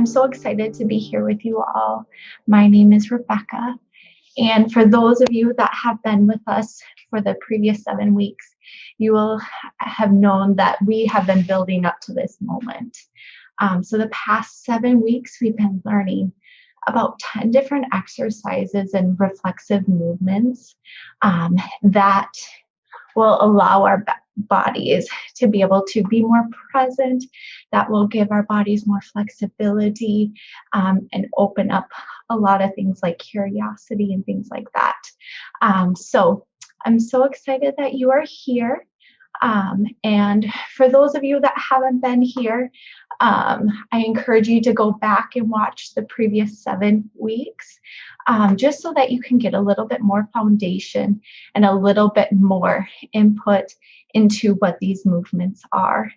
I'm so excited to be here with you all. My name is Rebecca, and for those of you that have been with us for the previous 7 weeks, you will have known that we have been building up to this moment. So the past 7 weeks, we've been learning about 10 different exercises and reflexive movements that will allow our bodies to be able to be more present, that will give our bodies more flexibility and open up a lot of things like curiosity and things like that. So I'm so excited that you are here. And for those of you that haven't been here, I encourage you to go back and watch the previous 7 weeks, just so that you can get a little bit more foundation and a little bit more input into what these movements are.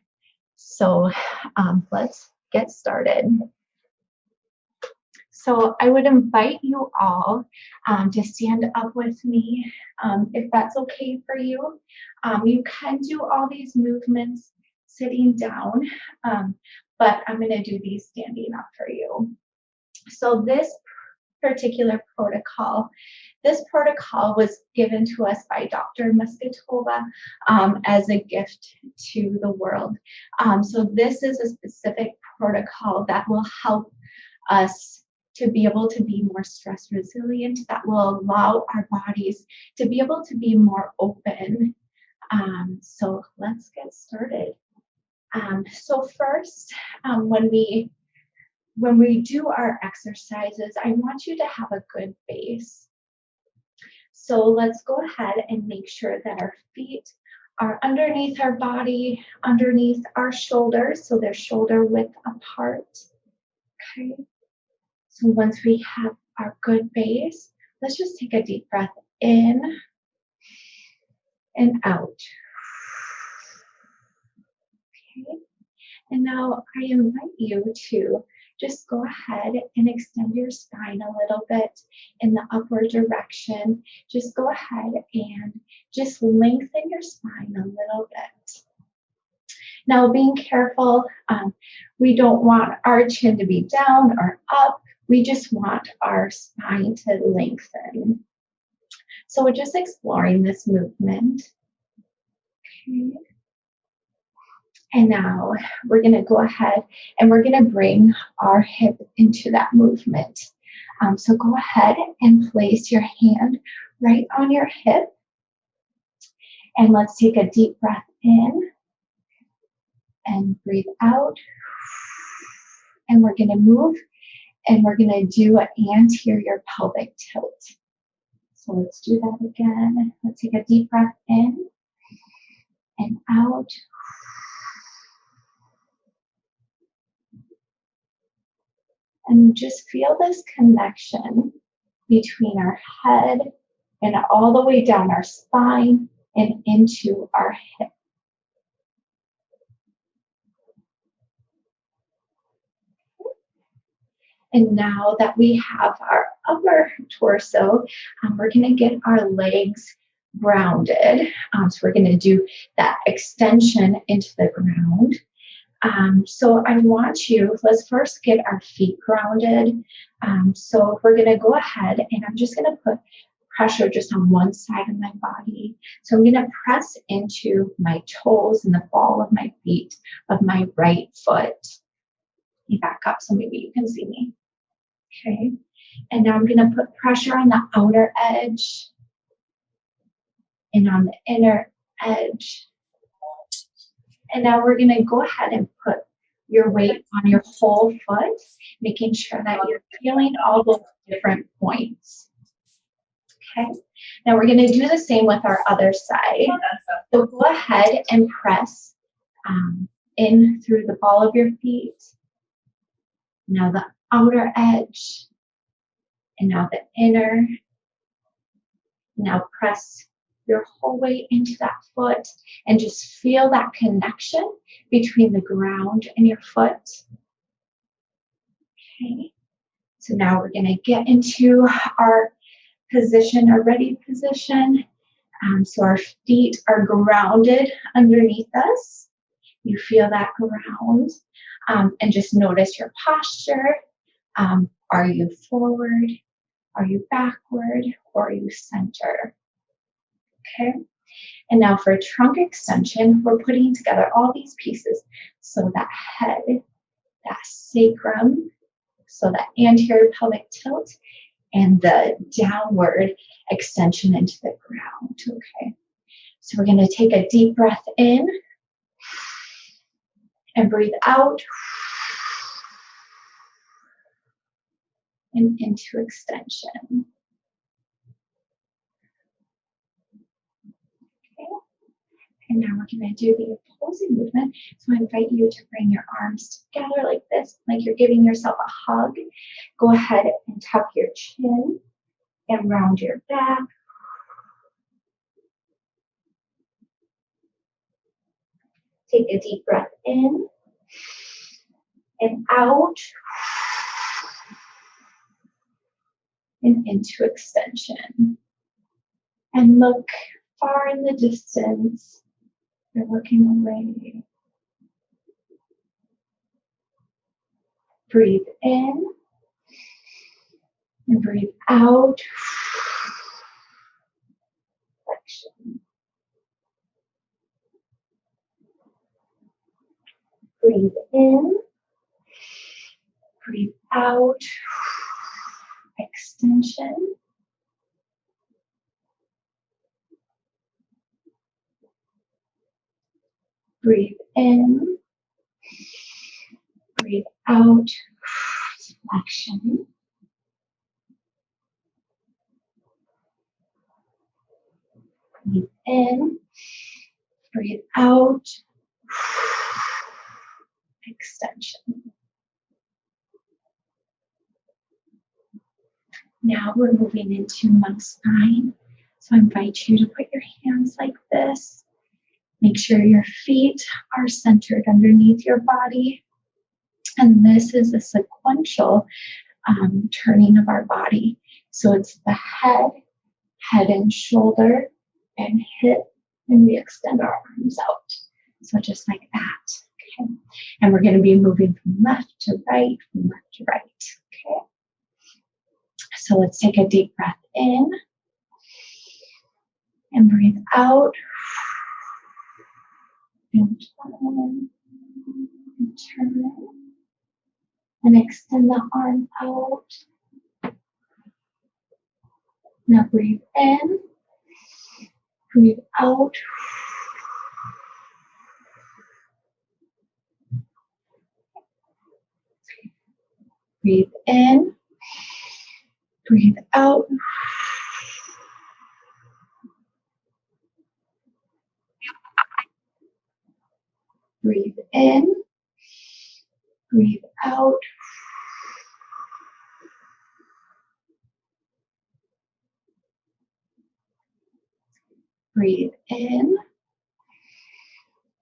So let's get started. So I would invite you all to stand up with me, if that's okay for you. You can do all these movements sitting down, but I'm going to do these standing up for you. So this particular protocol, was given to us by Dr. Masgutova as a gift to the world. So this is a specific protocol that will help us to be able to be more stress resilient, that will allow our bodies to be able to be more open. So let's get started. So first, when we do our exercises, I want you to have a good base. So let's go ahead and make sure that our feet are underneath our body, underneath our shoulders, so they're shoulder width apart. Okay. So once we have our good base, let's just take a deep breath in and out. Okay. And now I invite you to just go ahead and extend your spine a little bit in the upward direction. Just go ahead and just lengthen your spine a little bit. Now, being careful, we don't want our chin to be down or up. We just want our spine to lengthen. So we're just exploring this movement. Okay. And now we're going to go ahead and we're going to bring our hip into that movement. So go ahead and place your hand right on your hip. And let's take a deep breath in and breathe out. And we're going to move and we're going to do an anterior pelvic tilt. So let's do that again. Let's take a deep breath in and out. And just feel this connection between our head and all the way down our spine and into our hip. And now that we have our upper torso, we're going to get our legs grounded. So we're going to do that extension into the ground. So I want you, let's first get our feet grounded. So we're going to go ahead and I'm just going to put pressure just on one side of my body. So I'm going to press into my toes and the ball of my feet of my right foot. Let me back up so maybe you can see me. Okay. And now I'm going to put pressure on the outer edge and on the inner edge. And now we're going to go ahead and put your weight on your whole foot, making sure that you're feeling all those different points. Okay. Now we're going to do the same with our other side. So go ahead and press in through the ball of your feet. Now the outer edge. And now the inner. Now press your whole weight into that foot and just feel that connection between the ground and your foot. Okay. So now we're going to get into our position, our ready position. So our feet are grounded underneath us. You feel that ground, and just notice your posture. Are you forward? Are you backward? Or are you center? Okay. And now for trunk extension, we're putting together all these pieces. So that head, that sacrum, so that anterior pelvic tilt, and the downward extension into the ground. Okay. So we're going to take a deep breath in and breathe out and into extension. Okay. And now we're going to do the opposing movement. So I invite you to bring your arms together like this, like you're giving yourself a hug. Go ahead and tuck your chin and round your back. Take a deep breath in and out and into extension. And look far in the distance. You're looking away. Breathe in and breathe out. Flexion. Breathe in. Breathe out. Extension. Breathe in. Breathe out. Flexion. Breathe in. Breathe out. Extension. Now we're moving into mouse spine. So I invite you to put your hands like this. Make sure your feet are centered underneath your body. And this is a sequential turning of our body. So it's the head and shoulder, and hip, and we extend our arms out. So just like that. Okay. And we're going to be moving from left to right, from left to right. Okay. So let's take a deep breath in and breathe out. And turn. And extend the arm out. Now breathe in. Breathe out. Breathe in. Breathe out. Breathe in. Breathe out. Breathe in.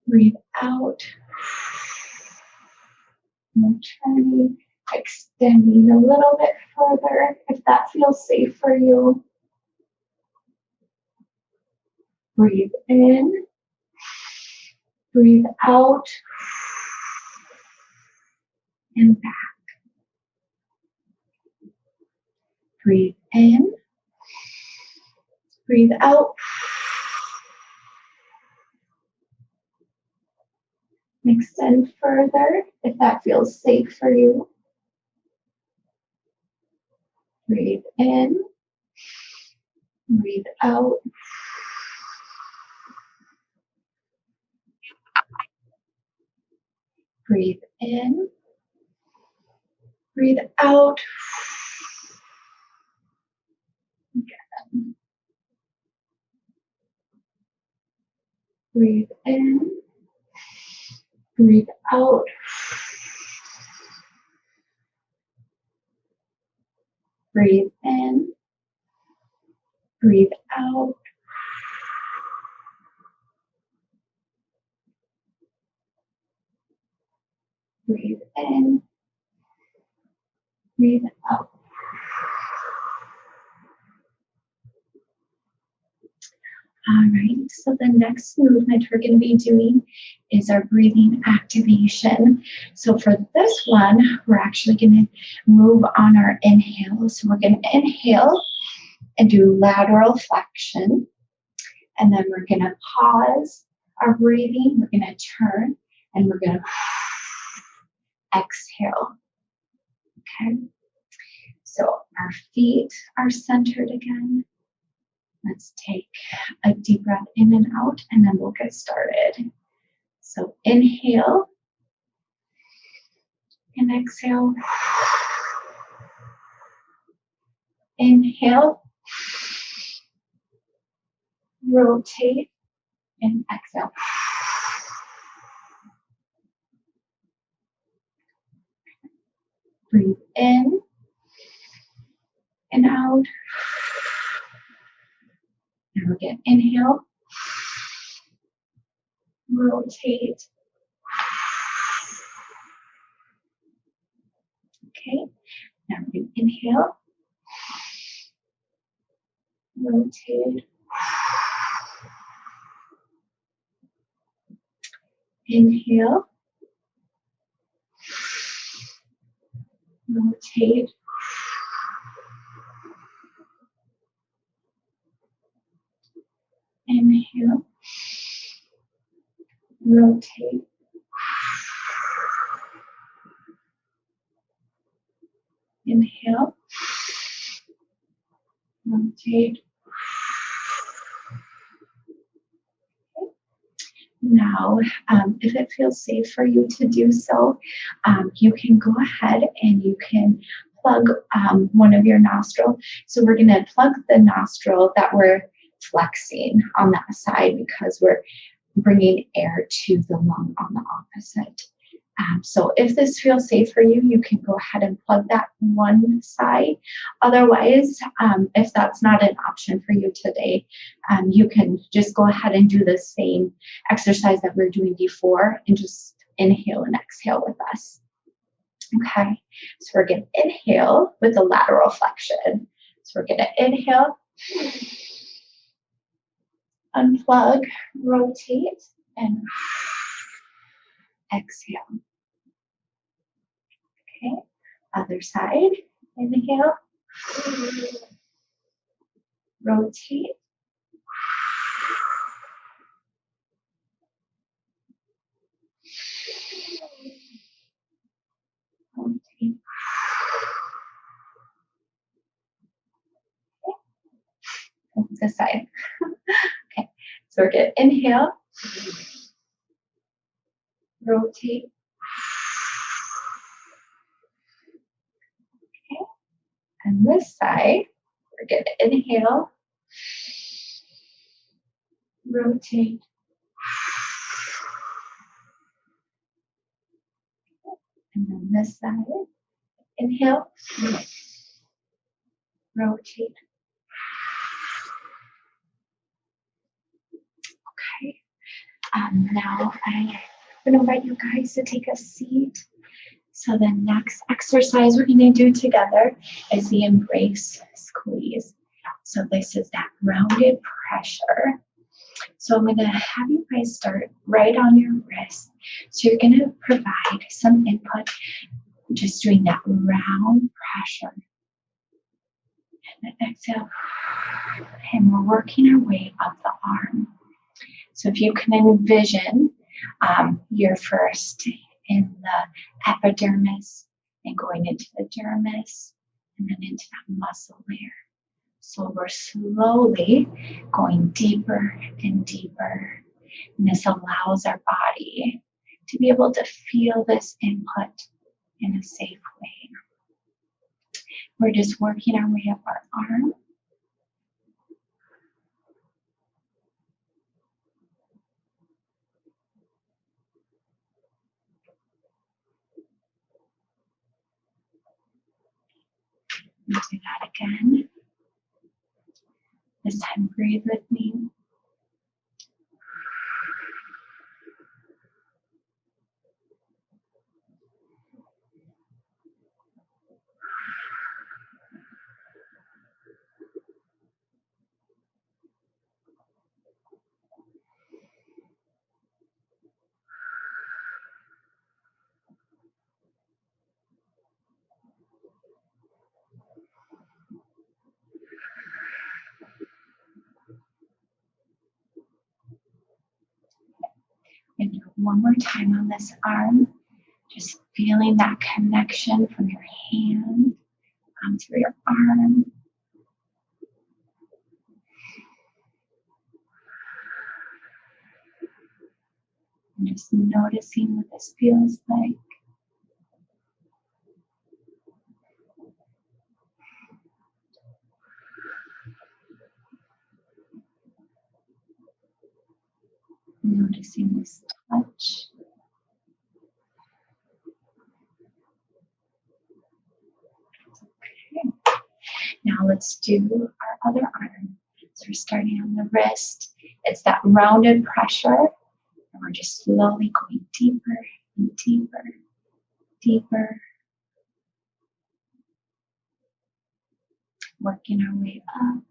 Breathe out. And turning, extending a little bit further if that feels safe for you. Breathe in. Breathe out. And back. Breathe in. Breathe out. Extend further if that feels safe for you. Breathe in. Breathe out. Breathe in. Breathe out. Again. Breathe in. Breathe out. Breathe in. Breathe out. Breathe in. Breathe out. All right, so the next movement we're going to be doing is our breathing activation. So for this one, we're actually going to move on our inhale. So we're going to inhale and do lateral flexion. And then we're going to pause our breathing. We're going to turn and we're going to exhale. Okay, so our feet are centered again. Let's take a deep breath in and out, and then we'll get started. So inhale and exhale. Inhale, rotate, and exhale. Breathe in and out. Now again, inhale, rotate. Okay, now we're going to inhale, rotate, inhale, rotate, inhale, rotate, inhale, rotate. Now, if it feels safe for you to do so, you can go ahead and you can plug one of your nostrils. So we're going to plug the nostril that we're flexing on that side because we're bringing air to the lung on the opposite. So if this feels safe for you, you can go ahead and plug that one side. Otherwise, if that's not an option for you today, you can just go ahead and do the same exercise that we were doing before and just inhale and exhale with us. Okay, so we're going to inhale with the lateral flexion. So we're going to inhale, unplug, rotate, and exhale. Okay, other side. Inhale, rotate, rotate. Okay, this side. Okay, so we're good. Inhale, rotate. Okay, and this side, we're good. Inhale, rotate. And then this side, inhale, rotate. Okay, now I'm going to invite you guys to take a seat. So the next exercise we're going to do together is the embrace squeeze. So this is that rounded pressure. So I'm going to have you guys start right on your wrist. So you're going to provide some input, just doing that round pressure. And then exhale. And we're working our way up the arm. So if you can envision your first in the epidermis and going into the dermis and then into that muscle layer. So we're slowly going deeper and deeper. And this allows our body to be able to feel this input in a safe way. We're just working our way up our arm. Do that again. This time, breathe with me. One more time on this arm. Just feeling that connection from your hand onto your arm. And just noticing what this feels like. Noticing this touch. Okay. Now let's do our other arm. So we're starting on the wrist. It's that rounded pressure. And we're just slowly going deeper and deeper, deeper. Working our way up.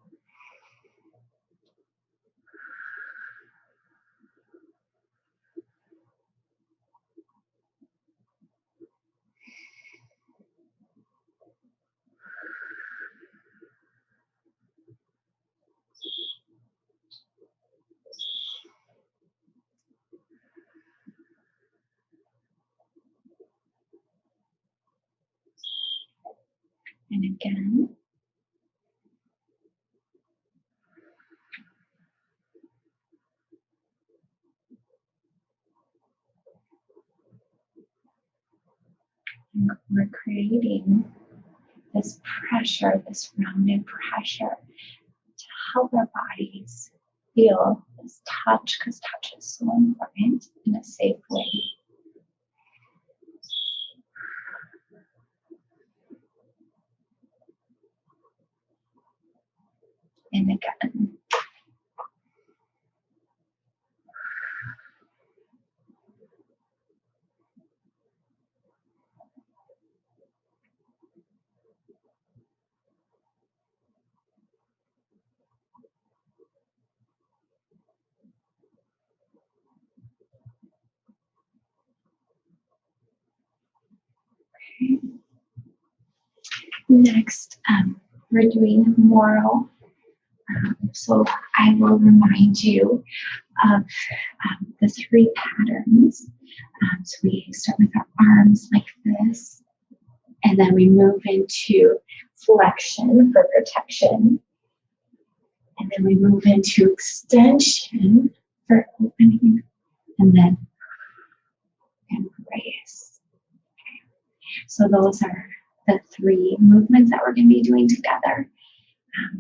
And again. And we're creating this pressure, this rounded pressure to help our bodies feel this touch, because touch is so important in a safe way. And again. Okay. Next, we're doing moral. So I will remind you of the three patterns. So we start with our arms like this, and then we move into flexion for protection, and then we move into extension for opening, and then embrace. Okay. So those are the three movements that we're going to be doing together.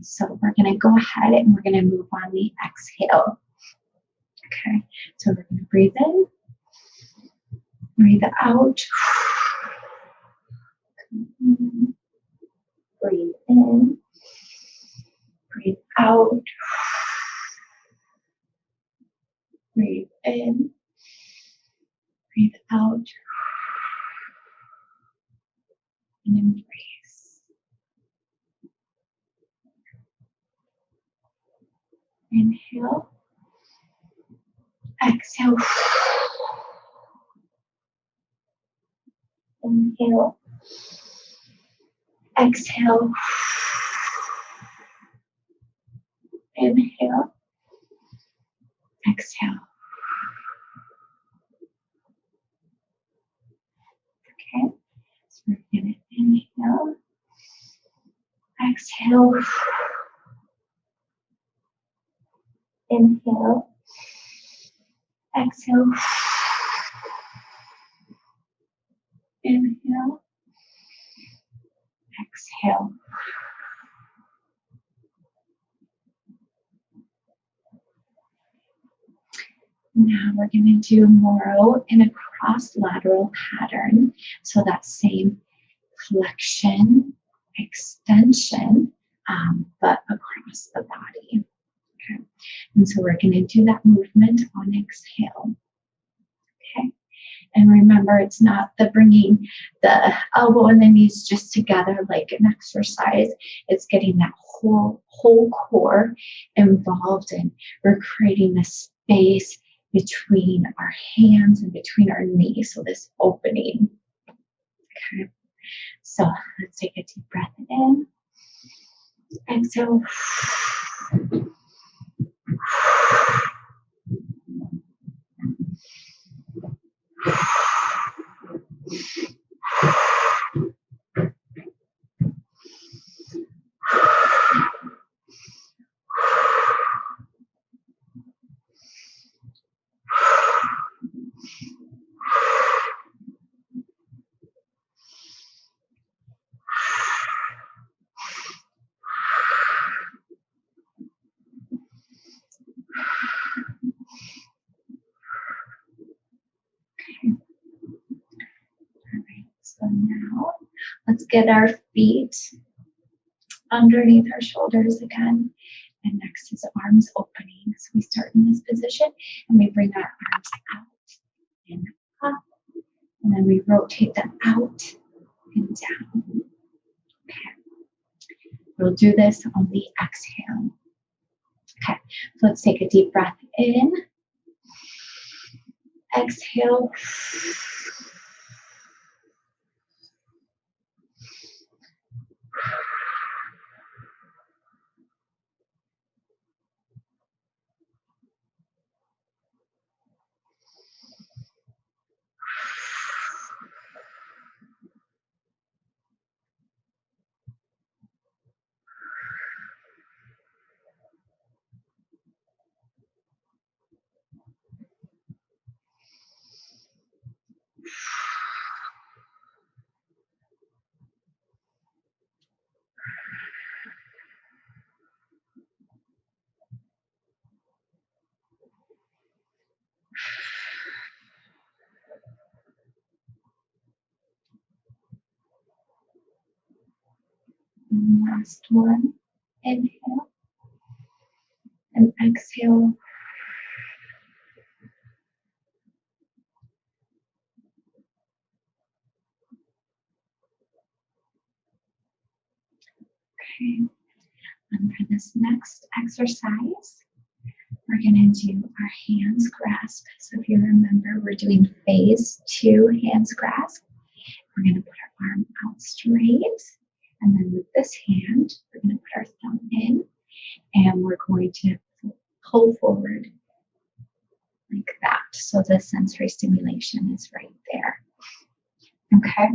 So we're going to go ahead and we're going to move on the exhale. Okay, so we're going to breathe in, breathe out, breathe in, breathe out, breathe in, breathe out, and embrace. Inhale, exhale, inhale, exhale, inhale, exhale. Okay, so we're going to inhale, exhale, inhale, exhale, inhale, exhale. Now we're going to do Moro in a cross-lateral pattern. So that same flexion, extension, but across the body. Okay. And so we're going to do that movement on exhale. Okay. And remember, it's not the bringing the elbow and the knees just together like an exercise. It's getting that whole core involved, and we're creating this space between our hands and between our knees. So this opening. Okay. So let's take a deep breath in. Exhale. So now let's get our feet underneath our shoulders again. And next is arms opening. So we start in this position and we bring our arms out and up. And then we rotate them out and down. Okay. We'll do this on the exhale. Okay. So let's take a deep breath in. Exhale. Last one. Inhale and exhale. Okay. And for this next exercise, we're going to do our hands grasp. So if you remember, we're doing phase 2 hands grasp. We're going to put our arm out straight. And then with this hand, we're going to put our thumb in. And we're going to pull forward like that. So the sensory stimulation is right there. Okay.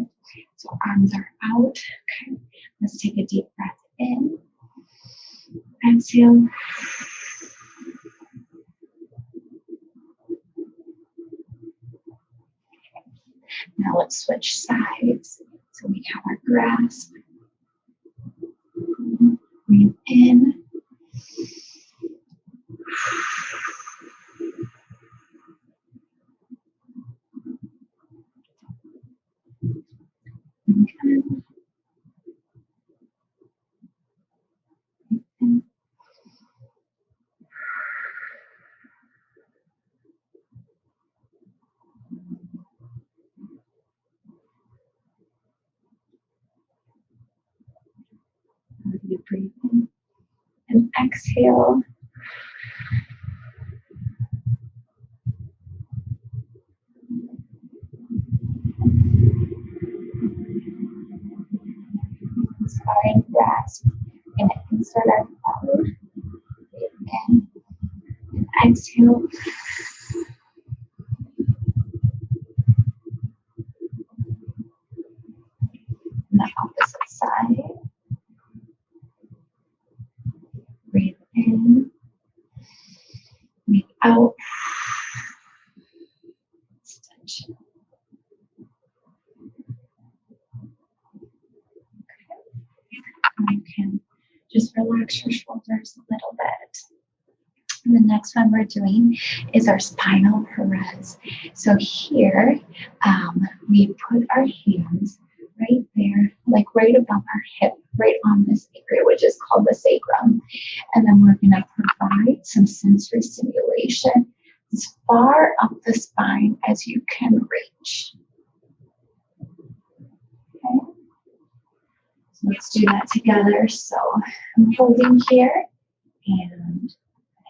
So arms are out. Okay. Let's take a deep breath in. Exhale. Now let's switch sides. So we have our grasp. Breathe in. Again. In. You breathe in and exhale. Inspiring grasp. And insert our thumb. Breathe in and exhale. And the opposite side. Breathe in. Breathe out. Extension. You can just relax your shoulders a little bit. And the next one we're doing is our spinal Perez. So here we put our hands right there, like right above our hip, right on this area, which is called the sacrum. And then we're going to provide some sensory stimulation as far up the spine as you can reach. Okay. So let's do that together. So I'm holding here and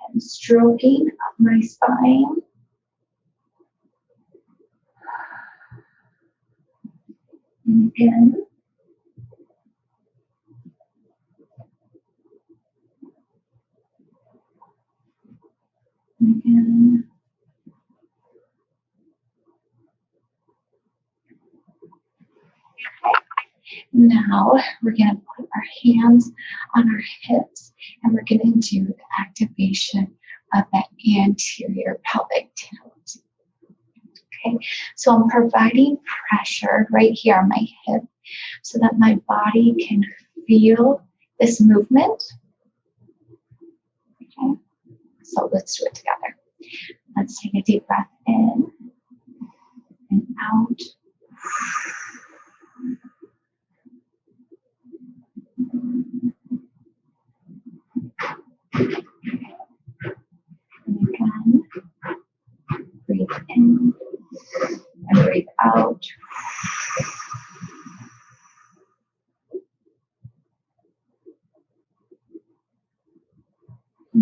I'm stroking up my spine. And again. And again. Now we're going to put our hands on our hips and we're going to do the activation of that anterior pelvic tilt. Okay, so I'm providing pressure right here on my hip so that my body can feel this movement. Okay, so let's do it together. Let's take a deep breath in and out.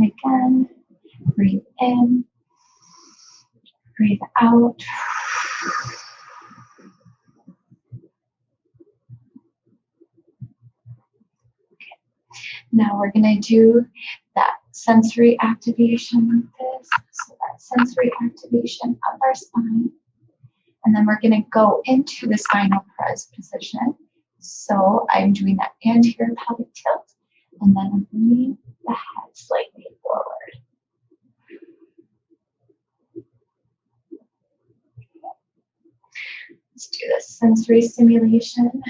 again, breathe in, breathe out. Now we're going to do that sensory activation with this. So that sensory activation of our spine. And then we're going to go into the spinal Perez position. So I'm doing that anterior pelvic tilt. And then I'm bringing the head slightly forward. Let's do the sensory stimulation.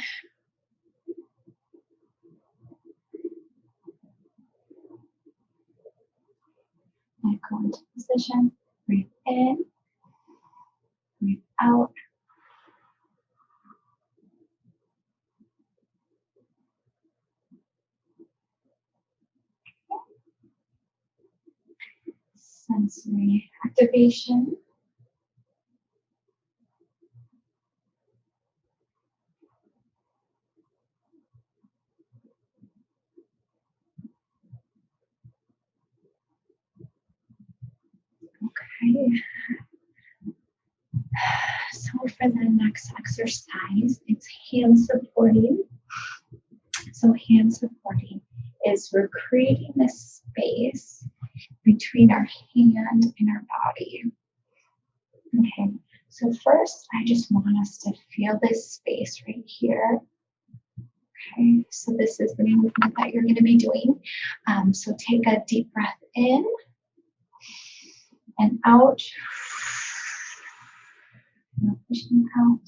And go into position. Breathe in. Breathe out. Sensory activation. Okay. So for the next exercise, it's hand supporting. So hand supporting is we're creating this space between our hand and our body. Okay, so first I just want us to feel this space right here. Okay, so this is the movement that you're going to be doing. So take a deep breath in and out. Pushing out.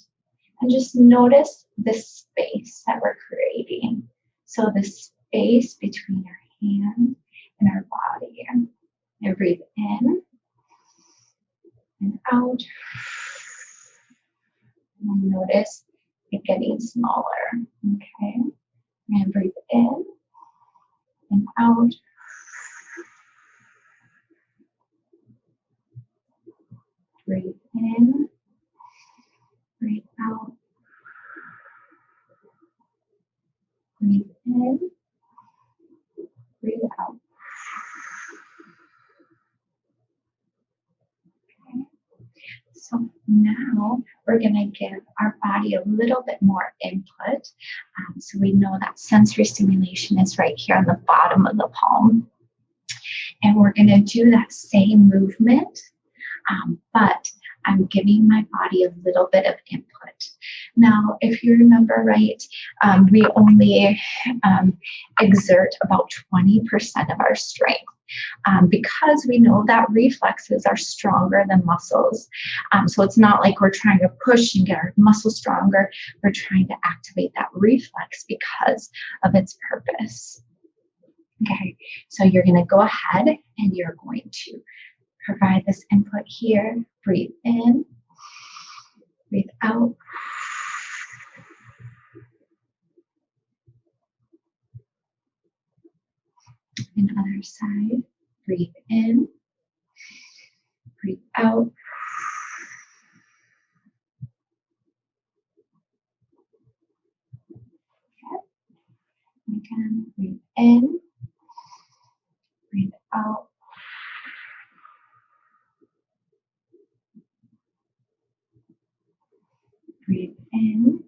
And just notice the space that we're creating. So the space between our hand and our body. And breathe in and out. And notice it getting smaller. Okay. And breathe in and out. Breathe in. Breathe out. Breathe in. Breathe out. Okay. So now we're going to give our body a little bit more input. So we know that sensory stimulation is right here on the bottom of the palm. And we're going to do that same movement, but I'm giving my body a little bit of input. Now, if you remember right, we only exert about 20% of our strength because we know that reflexes are stronger than muscles. So it's not like we're trying to push and get our muscles stronger. We're trying to activate that reflex because of its purpose. Okay, so you're going to go ahead and you're going to provide this input here. Breathe in, breathe out. And other side, breathe in, breathe out. Okay. Again, breathe in, breathe out. Breathe in,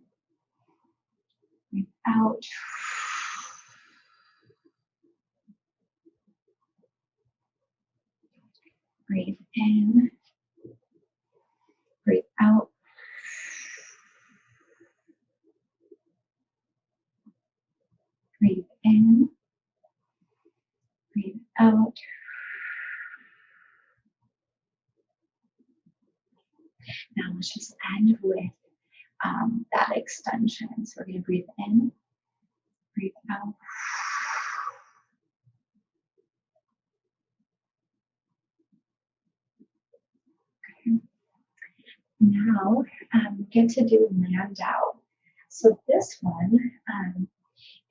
breathe out. Breathe in, breathe out. Breathe in, breathe out. Now let's just end with that extension. So we're going to breathe in, breathe out. Okay. Now get to do land out. So this one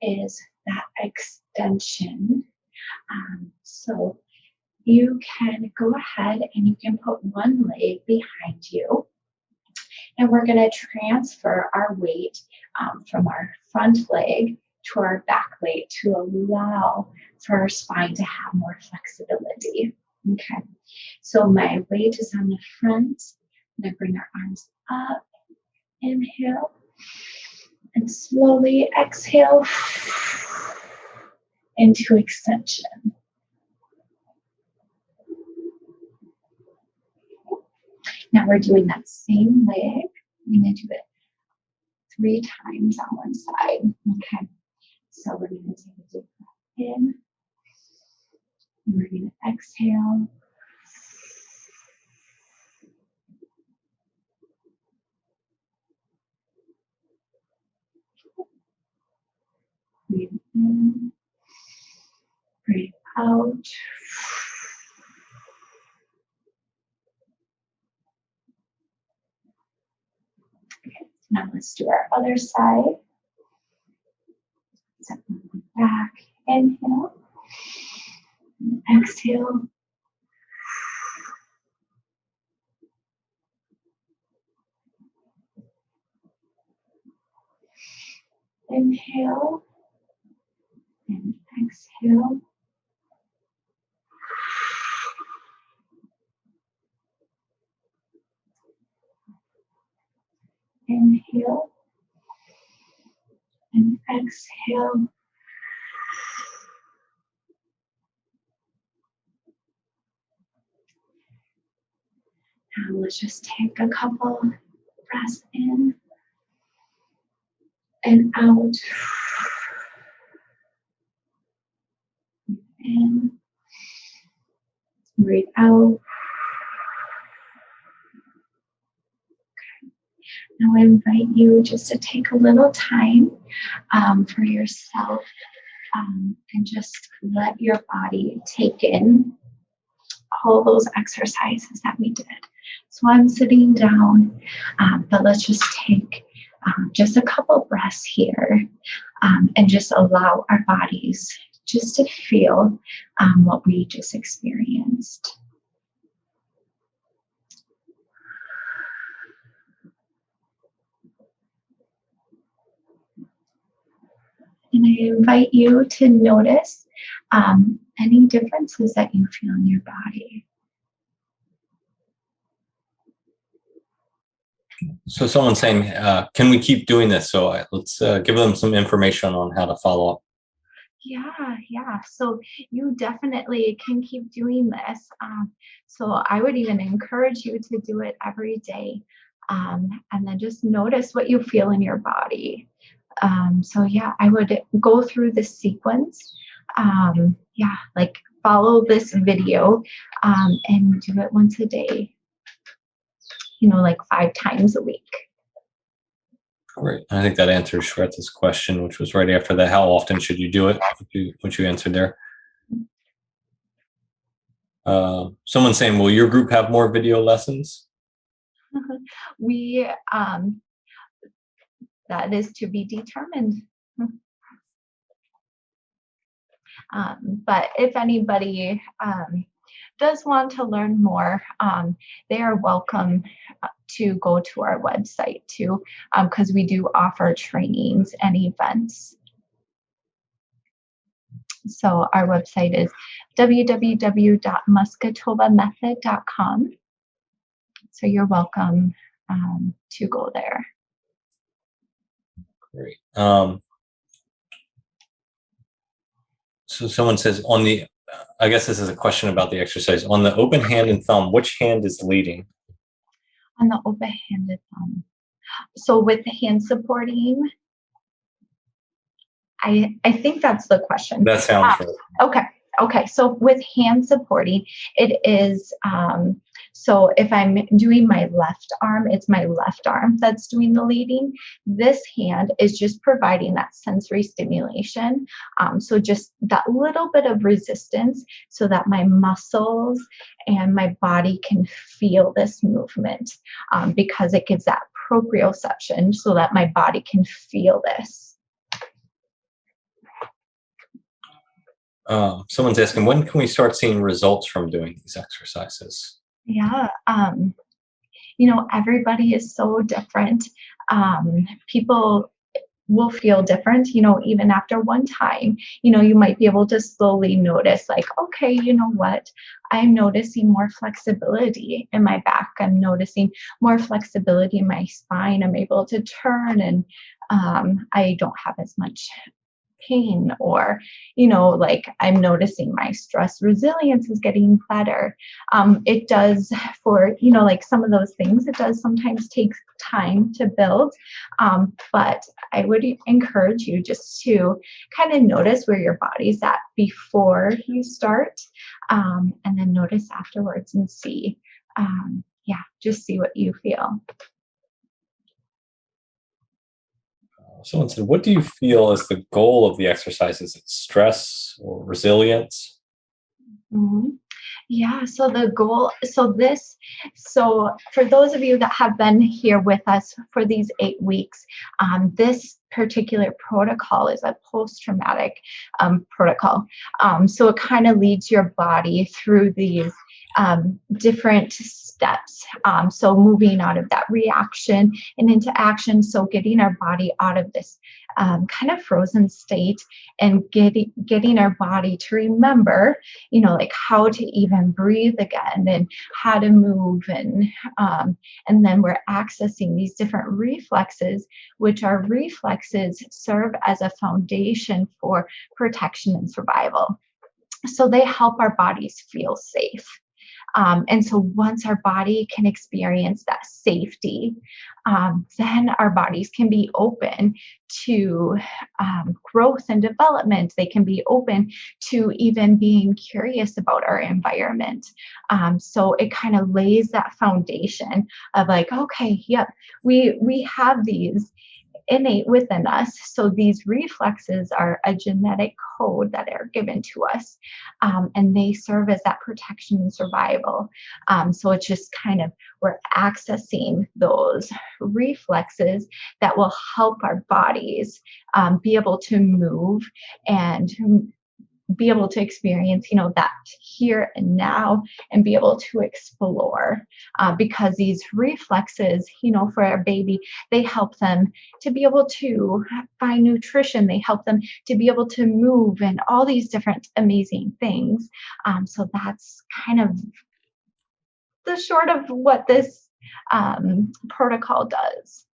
is that extension. So you can go ahead and you can put one leg behind you. And we're going to transfer our weight from our front leg to our back leg to allow for our spine to have more flexibility. Okay, so my weight is on the front. I'm going to bring our arms up. Inhale. And slowly exhale into extension. Now we're doing that same leg. I'm going to do it 3 times on one side. Okay. So we're going to take a deep breath in. And we're going to exhale. Breathe in. Breathe out. Okay. Now let's do our other side. Step back. Inhale. And exhale. Inhale and exhale. Inhale and exhale. Now let's just take a couple breaths in and out. In, breathe out. Okay. Now I invite you just to take a little time for yourself and just let your body take in all those exercises that we did. So I'm sitting down, but let's just take just a couple breaths here and just allow our bodies just to feel what we just experienced. And I invite you to notice any differences that you feel in your body. So someone's saying, can we keep doing this? So let's give them some information on how to follow up. Yeah. So you definitely can keep doing this. So I would even encourage you to do it every day. And then just notice what you feel in your body. So yeah, I would go through this sequence. Like follow this video and do it once a day. Like 5 times a week. Great. I think that answers Shweta's question, which was right after that. How often should you do it? Which you answered there. Someone's saying, will your group have more video lessons? We, that is to be determined. But if anybody does want to learn more, they are welcome to go to our website too, because we do offer trainings and events. So our website is www.masgutovamethod.com. So you're welcome to go there. Great. So someone says on the, I guess this is a question about the exercise. On the open hand and thumb, which hand is leading? On the open-handed thumb. So with the hand supporting, I think that's the question. That sounds right. Okay. So with hand supporting, it is, so if I'm doing my left arm, it's my left arm that's doing the leading. This hand is just providing that sensory stimulation. So just that little bit of resistance so that my muscles and my body can feel this movement because it gives that proprioception so that my body can feel this. Someone's asking, when can we start seeing results from doing these exercises? Yeah, everybody is so different. People will feel different, even after one time. You might be able to slowly notice, like, okay, you know what? I'm noticing more flexibility in my back. I'm noticing more flexibility in my spine. I'm able to turn, and I don't have as much pain, or like, I'm noticing my stress resilience is getting better. It does, for like some of those things, it does sometimes take time to build, but I would encourage you just to kind of notice where your body's at before you start, and then notice afterwards and see, yeah, just see what you feel. Someone said, what do you feel is the goal of the exercise? Is it stress or resilience? Mhm. Yeah, so the goal, so for those of you that have been here with us for these 8 weeks, this particular protocol is a post-traumatic protocol. So it kind of leads your body through these different steps. So moving out of that reaction and into action. So getting our body out of this kind of frozen state, and getting our body to remember, like how to even breathe again, and how to move, and then we're accessing these different reflexes, which our reflexes serve as a foundation for protection and survival. So they help our bodies feel safe. And so once our body can experience that safety, then our bodies can be open to growth and development. They can be open to even being curious about our environment. So it kind of lays that foundation of like, okay, yep, we have these innate within us. So these reflexes are a genetic code that are given to us, and they serve as that protection and survival. So it's just kind of, we're accessing those reflexes that will help our bodies be able to move and be able to experience, that here and now, and be able to explore, because these reflexes, for our baby, they help them to be able to find nutrition. They help them to be able to move, and all these different amazing things. So that's kind of the short of what this protocol does.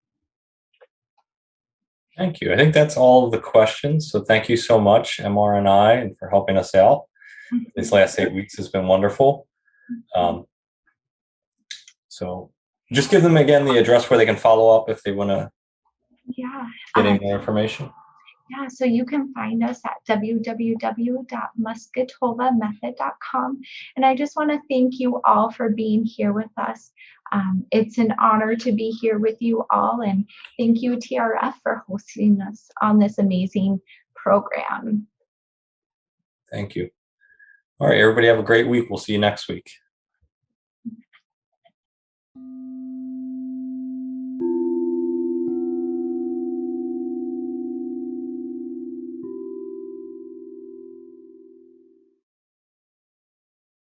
Thank you. I think that's all of the questions. So thank you so much, MRNI, and for helping us out. These last 8 weeks has been wonderful. So just give them again the address where they can follow up if they want to get any more information. Yeah, so you can find us at www.masgutovamethod.com. And I just want to thank you all for being here with us. It's an honor to be here with you all. And thank you, TRF, for hosting us on this amazing program. Thank you. All right, everybody have a great week. We'll see you next week.